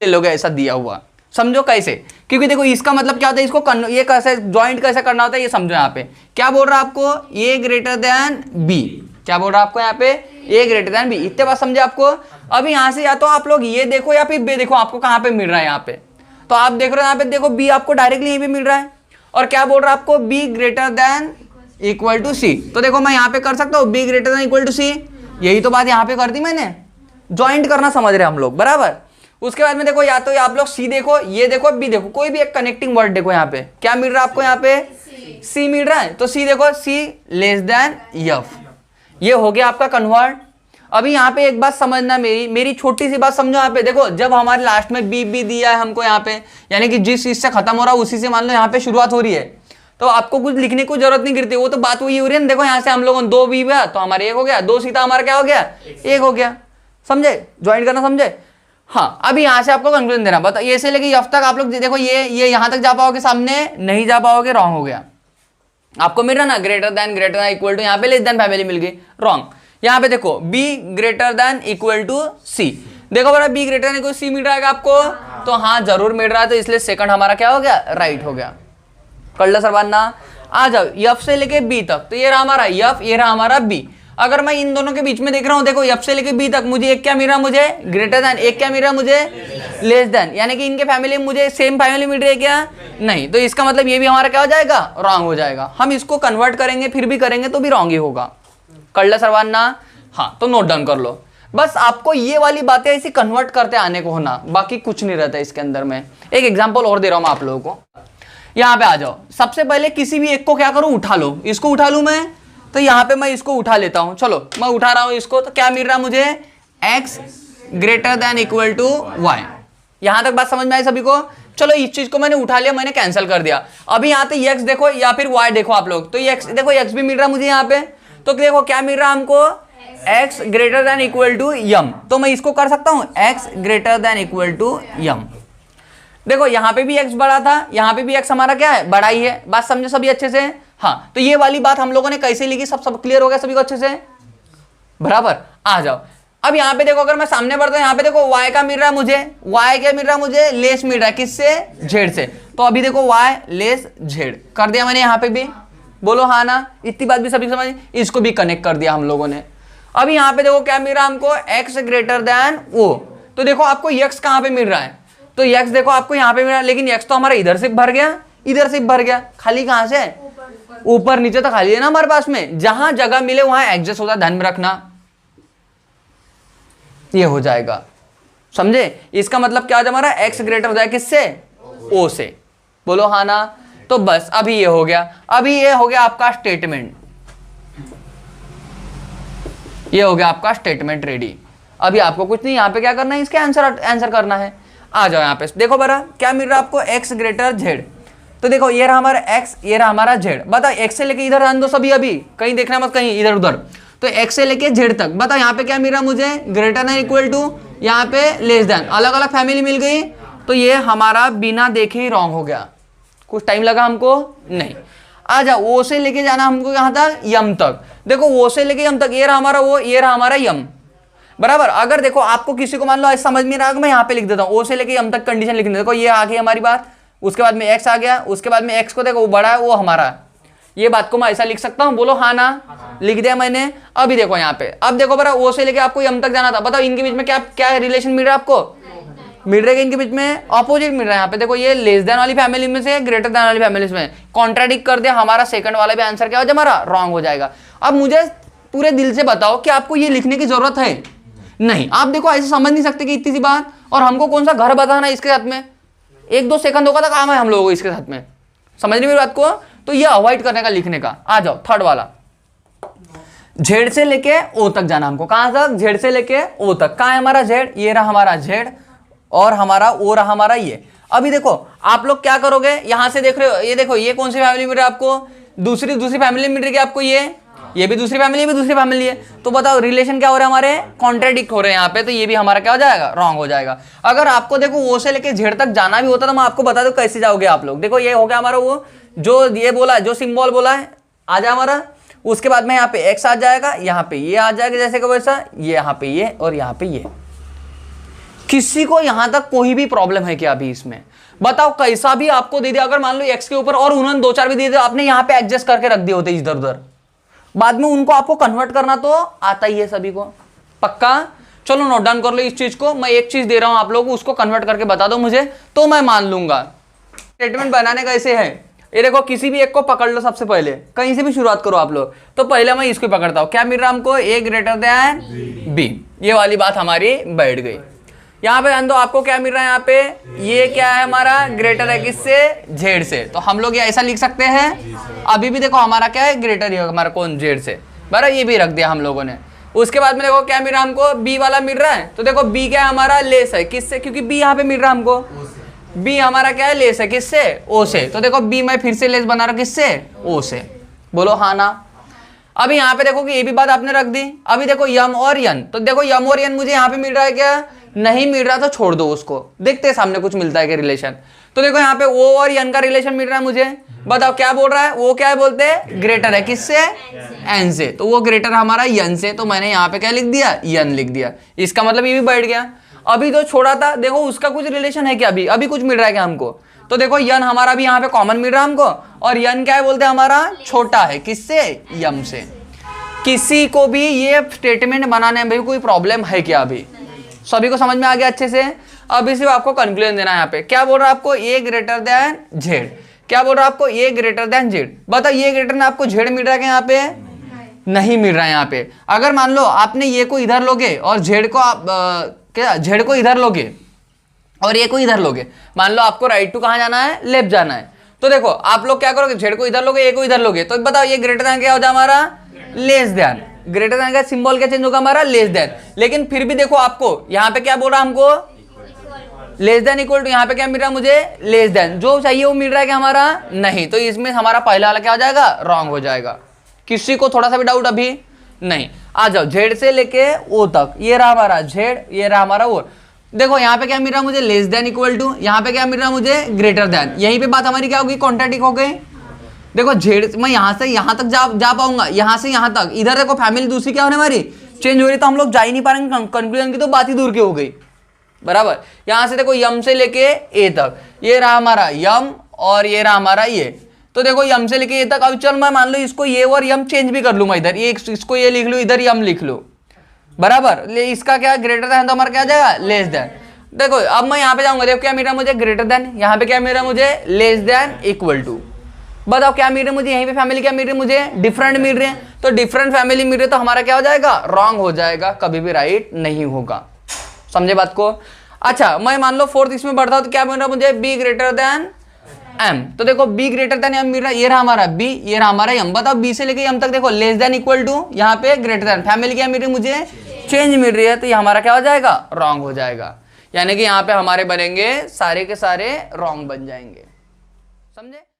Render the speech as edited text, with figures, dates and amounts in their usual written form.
ले लोगे ऐसा दिया हुआ, समझो कैसे, क्योंकि देखो इसका मतलब क्या होता है, इसको ये कैसे ज्वाइंट कैसे करना होता है ये समझो। यहाँ पे क्या बोल रहा है आपको, ए ग्रेटर देन बी, क्या बोल रहा है आपको यहाँ पे, ए ग्रेटर देन बी, इतने बात समझे आपको। अभी यहाँ से या तो आप लोग ये देखो या फिर बी देखो आपको कहाँ पे मिल रहा है यहाँ पे, तो आप देख रहे हो यहाँ पे देखो बी आपको डायरेक्टली यहीं पे मिल रहा है, और क्या बोल रहा है आपको, B greater than equal to C. तो देखो मैं यहाँ पे कर सकता हूँ B greater than equal to C, यही तो बात यहाँ पे कर दी मैंने, ज्वाइंट करना समझ रहे हम लोग बराबर। उसके बाद में देखो या तो आप लोग सी देखो, ये देखो बी देखो, कोई भी एक कनेक्टिंग वर्ड देखो, यहाँ पे क्या मिल रहा है आपको, यहाँ पे सी मिल रहा है, तो सी देखो सी लेस देन एफ, ये हो गया आपका कन्वर्ट। अभी यहाँ पे एक बात समझना, मेरी छोटी सी बात समझो। यहाँ पे देखो जब हमारे लास्ट में बी बी दिया है हमको यहाँ पे, यानी कि जिस चीज से खत्म हो रहा है उसी से मान लो यहाँ पे शुरुआत हो रही है, तो आपको कुछ लिखने की जरूरत नहीं गिरती, वो तो बात वही हो रही है। देखो यहाँ से हम लोगों ने दो बी हुआ तो हमारे एक हो गया, दो सी था हमारा क्या हो गया, एक हो गया, समझे, ज्वाइन करना समझे। हाँ अभी यहाँ से आपको कंक्लूजन देना, बताओ ये से लेके एफ तक आप लोग देखो, ये यहाँ तक जा पाओगे, सामने नहीं जा पाओगे, रॉन्ग हो गया। आपको मिल रहा ना ग्रेटर देन इक्वल टू, यहाँ पे लेस देन फैमिली मिल गई, रॉन्ग। यहाँ पे देखो B greater than equal to C, देखो बड़ा B greater than equal C मिल रहा है आपको, तो हाँ जरूर मिल रहा है, तो इसलिए सेकंड हमारा क्या हो गया, राइट हो गया। कर लो सरवाना, आ जाओ एफ से लेके बी तक, तो ये रहा हमारा एफ, ये रहा हमारा बी। अगर मैं इन दोनों के बीच में देख रहा हूं, देखो एफ से लेके बी तक मुझे एक क्या मिल रहा है, मुझे ग्रेटर देन, एक क्या मिल रहा है मुझे लेस देन, यानी कि इनके फैमिली में मुझे सेम फैमिली मिल रही है क्या, नहीं, तो इसका मतलब ये भी हमारा क्या हो जाएगा, रॉन्ग हो जाएगा। हम इसको कन्वर्ट करेंगे फिर भी करेंगे तो भी रॉन्ग ही होगा। कर लो सरवाना, हाँ तो नोट डाउन कर लो, बस आपको ये वाली बातें ऐसी कन्वर्ट करते आने को होना, बाकी कुछ नहीं रहता इसके अंदर में। एक एग्जाम्पल और दे रहा हूं मैं आप लोगों को, यहाँ पे आ जाओ। सबसे पहले किसी भी एक को क्या करूं, उठा लो, इसको उठा लूं मैं, तो यहाँ पे मैं इसको उठा लेता हूं, चलो मैं उठा रहा हूं इसको, तो क्या मिल रहा है मुझे, x greater than equal to y। यहां तक बात समझ में आई सभी को। चलो इस चीज को मैंने उठा लिया, मैंने कैंसिल कर दिया। अभी यहाँ पे x देखो या फिर y देखो आप लोग, तो x देखो, x भी मिल रहा है मुझे यहाँ पे, तो देखो क्या मिल रहा है हमको, x greater than equal to M, तो मैं इसको कर सकता हूँ x greater than equal to M. देखो यहाँ पे भी x बड़ा था, यहाँ पे भी x हमारा क्या है, बड़ा ही है, बात समझो सभी अच्छे से। हाँ तो ये वाली बात हम लोगों ने कैसे लिखी, सब क्लियर हो गया सभी को अच्छे से, बराबर। आ जाओ अब यहाँ पे देखो, अगर मैं सामने बढ़ता हूँ, यहाँ पे देखो y का मिल रहा है मुझे, y क्या मिल रहा है मुझे, लेस मिल रहा है, किससे, z से, तो अभी देखो y लेस z कर दिया मैंने यहाँ पे भी, बोलो हाँ ना, इतनी बात भी सभी समझ, इसको भी कनेक्ट कर दिया हम लोगों ने। अभी यहाँ पे देखो क्या मिल रहा है हमको, x ग्रेटर देन o, तो देखो आपको x कहाँ पे मिल रहा है, तो x देखो आपको यहाँ पे मिल रहा है, लेकिन x तो हमारा इधर से भर गया, इधर से भर गया, खाली कहाँ से, ऊपर नीचे तो खाली है ना हमारे पास में, जहां जगह मिले वहां एडजस्ट होता है, ध्यान में रखना, ये हो जाएगा, समझे। इसका मतलब क्या हो जाए, हमारा x ग्रेटर हो जाए किससे, o से, बोलो हाँ ना। तो बस अभी ये हो गया, अभी ये हो गया आपका स्टेटमेंट, ये हो गया आपका स्टेटमेंट रेडी। अभी आपको कुछ नहीं यहाँ पे क्या करना है, इसके आंसर करना है। आ जाओ यहाँ पे देखो बरा, क्या मिल रहा है आपको, x ग्रेटर z, तो देखो ये रहा हमारा x, ये रहा हमारा z, बताओ x से लेके इधर आने दो सभी, अभी कहीं देखना मत कहीं इधर उधर, तो x से लेके z तक, बताओ यहाँ पे क्या मिल रहा है मुझे, ग्रेटर देन इक्वल टू, यहाँ पे लेस देन, अलग अलग फैमिली मिल गई, तो ये हमारा बिना देखे ही रॉन्ग हो गया, कुछ टाइम लगा हमको नहीं। आ जाओ ओ से लेके जाना हमको यहाँ तक, यम तक, देखो ओ से लेके यम तक, ये रहा हमारा ओ, ये रहा हमारा यम, बराबर। अगर देखो आपको किसी को मान लो ऐसा समझ में ना, मैं यहाँ पे लिख देता हूँ ओ से लेके यम तक कंडीशन लिख देता हूँ, देखो ये आ गई हमारी बात, उसके बाद में x आ गया, उसके बाद में x को देखो वो बड़ा है वो हमारा, ये बात को मैं ऐसा लिख सकता हूँ, बोलो हाँ ना, लिख दिया मैंने। अभी देखो यहाँ पे, अब देखो बरा ओ से लेके आपको यम तक जाना था, बताओ इनके बीच में क्या क्या रिलेशन मिल रहा है आपको, मिल रहा है इनके बीच में ऑपोजिट मिल रहा है। यहाँ पे देखो ये लेस देन वाली फैमिली में से ग्रेटर देन वाली फैमिली में कॉन्ट्राडिक्ट कर दिया, हमारा सेकंड वाला भी आंसर क्या हो जाए, हमारा रॉन्ग हो जाएगा। अब मुझे पूरे दिल से बताओ कि आपको ये लिखने की जरूरत है, नहीं, आप देखो ऐसे समझ नहीं सकते कि इतनी सी बात, और हमको कौन सा घर बताना है इसके साथ में, 1-2 सेकंडों का तो काम है हम लोगों को इसके साथ में, समझ रही मेरी बात को, तो ये अवॉइड करने का लिखने का। आ जाओ थर्ड वाला, जेड से लेके ओ तक जाना हमको, कहां तक, जेड से लेके ओ तक, कहां है हमारा जेड, ये रहा हमारा जेड, और हमारा ओ रहा हमारा ये। अभी देखो आप लोग क्या करोगे, यहां से देख रहे हो, ये देखो ये कौन सी फैमिली मिल रही है आपको, दूसरी फैमिली मिल रही है आपको, ये भी दूसरी फैमिली, भी दूसरी फैमिली है, तो बताओ रिलेशन क्या हो रहा है, हमारे कॉन्ट्राडिक्ट हो रहे हैं यहाँ पे, तो ये भी हमारा क्या हो जाएगा, रॉन्ग हो जाएगा। अगर आपको देखो वो से लेके जेड तक जाना भी होता तो मैं आपको बता दूं कैसे जाओगे आप लोग। देखो ये हो गया हमारा वो जो ये बोला, जो सिंबल बोला है आ जाए हमारा, उसके बाद में यहाँ पे एक्स आ जाएगा, यहाँ पे ये आ जाएगा जैसे कि वैसा, ये यहाँ पे ये और यहाँ पे ये, किसी को यहां तक कोई भी प्रॉब्लम है क्या अभी इसमें? बताओ, कैसा भी आपको दे दिया, अगर मान लो x के ऊपर और उन्होंने 2-4 भी दे दिया, आपने यहां पे एडजस्ट करके रख दिए होते इधर उधर, बाद में उनको आपको कन्वर्ट करना तो आता ही है सभी को, पक्का? चलो नोट डाउन कर लो इस चीज को, मैं एक चीज दे रहा हूं आप लोगों को, उसको कन्वर्ट करके बता दो मुझे तो मैं मान लूंगा। स्टेटमेंट बनाने कैसे है, ये देखो, किसी भी एक को पकड़ लो, सबसे पहले कहीं से भी शुरुआत करो आप लोग। तो पहले मैं इसको पकड़ता हूं, क्या मिल रहा हमको, a ग्रेटर देन b, ये वाली बात हमारी बैठ गई। यहाँ पे ध्यान दो, आपको क्या मिल रहा है यहाँ पे, ये क्या है हमारा, ग्रेटर है किससे, z से, तो हम लोग ये ऐसा लिख सकते हैं। अभी भी देखो हमारा क्या है, ग्रेटर ही होगा हमारा कौन, z से, बराबर, ये भी रख दिया हम लोगों ने। उसके बाद में देखो क्या मिल रहा है हमको, b वाला मिल रहा है, तो देखो b क्या है हमारा, लेस है किससे, क्योंकि b यहाँ पे मिल रहा है हमको, b हमारा क्या है, लेस है किससे, o से, तो देखो b मैं फिर से लेस बना रहा हूं किससे, o से, बोलो हाँ ना। अभी यहाँ पे देखो कि ये भी बात आपने रख दी। अभी देखो यम और यन, तो देखो यम और यन मुझे यहाँ पे मिल रहा है क्या, नहीं मिल रहा, तो छोड़ दो उसको, देखते हैं सामने कुछ मिलता है क्या रिलेशन। तो देखो यहाँ पे ओ और यन का रिलेशन मिल रहा है मुझे, बताओ क्या बोल रहा है, वो क्या है बोलते हैं, ग्रेटर है किससे, एन से, तो वो ग्रेटर हमारा यन से, तो मैंने यहाँ पे क्या लिख दिया, यन लिख दिया, इसका मतलब ये भी बैठ गया। अभी तो छोड़ा था, देखो उसका कुछ रिलेशन है क्या, अभी कुछ मिल रहा है क्या हमको, तो देखो यन हमारा भी यहाँ पे कॉमन मिल रहा है हमको, और यन क्या है बोलते हैं हमारा, छोटा है किससे, यम से। किसी को भी ये स्टेटमेंट बनाने में कोई प्रॉब्लम है क्या, अभी सभी को समझ में आ गया अच्छे से? अभी सिर्फ आपको कंक्लूजन देना है यहाँ पे, क्या बोल रहा है आपको, a ग्रेटर देन z, क्या बोल रहा है आपको, a ग्रेटर देन z। बताओ ये ग्रेटर में आपको z मिल रहा है क्या यहाँ पे, नहीं मिल रहा है यहाँ पे। अगर मान लो आपने ये को इधर लोगे और z को आप क्या z को इधर लोगे और ये को इधर लोगे, मान लो आपको राइट टू कहाँ जाना है, लेफ्ट जाना है, तो देखो आप लोग क्या करोगे, z को इधर लोगे, a को इधर लोगे, तो बताओ ये ग्रेटर देन क्या हो जाए हमारा, लेस देन, ग्रेटर देन का सिंबल क्या चेंज होगा हमारा, लेस देन। लेकिन फिर भी देखो आपको यहाँ पे क्या बोल रहा है हमको, लेस देन इक्वल टू, यहाँ पे क्या मिल रहा है मुझे, लेस देन, जो चाहिए वो मिल रहा है क्या हमारा, नहीं, तो इसमें हमारा पहला वाला क्या हो जाएगा, रॉन्ग हो जाएगा। किसी को थोड़ा सा भी डाउट अभी नहीं? आ जाओ, z से लेके o तक, ये रहा हमारा z, ये रहा हमारा o। देखो यहाँ पे क्या मिल रहा है मुझे, लेस देन इक्वल टू, यहाँ पे क्या मिल रहा है मुझे, ग्रेटर देन, यहीं पे बात हमारी क्या होगी, कॉन्ट्राडिक्ट हो गई। देखो z मैं यहाँ से यहाँ तक जा पाऊंगा, यहाँ से यहाँ तक, इधर देखो फैमिली दूसरी क्या होने हमारी, चेंज हो रही, तो हम लोग जा ही नहीं पाएंगे, कंक्लूजन की तो बात ही दूर की हो गई, बराबर। यहाँ से देखो यम से लेके ए तक, ये रहा हमारा यम और ये रहा हमारा ये, तो देखो यम से लेके ए तक। अब चल मैं मान लो इसको ये और यम चेंज भी कर लूँ मैं, इधर ये इसको ये लिख लूँ, इधर यम लिख लूँ, बराबर। इसका क्या ग्रेटर देन, तो हमारा क्या आ जाएगा, लेस देन। देखो अब मैं यहाँ पे जाऊंगा, देखो क्या मिल रहा है मुझे, ग्रेटर देन, यहाँ पे क्या मिल रहा है मुझे, लेस देन इक्वल टू। बताओ क्या मिल रहे मुझे, यहीं पे फैमिली क्या मिल रही है मुझे, डिफरेंट मिल रहे हैं, तो डिफरेंट फैमिली मिल रही है, तो हमारा क्या हो जाएगा, रॉन्ग हो जाएगा, कभी भी राइट नहीं होगा। समझे बात को? अच्छा मैं मान लो फोर्थ इसमें बढ़ता हूं, तो क्या मिल रहा है मुझे, b ग्रेटर देन m, तो देखो b ग्रेटर देन m मिल रहा है, ये रहा हमारा b, ये रहा हमारा m। बताओ b से लेके m तक देखो, लेस देन इक्वल टू, यहाँ पे ग्रेटर देन, फैमिली क्या मिल रही है मुझे, चेंज मिल रही है, तो ये हमारा क्या हो जाएगा, रॉन्ग हो जाएगा। यानी कि यहाँ पे हमारे बनेंगे सारे के सारे रॉन्ग बन जाएंगे, समझे?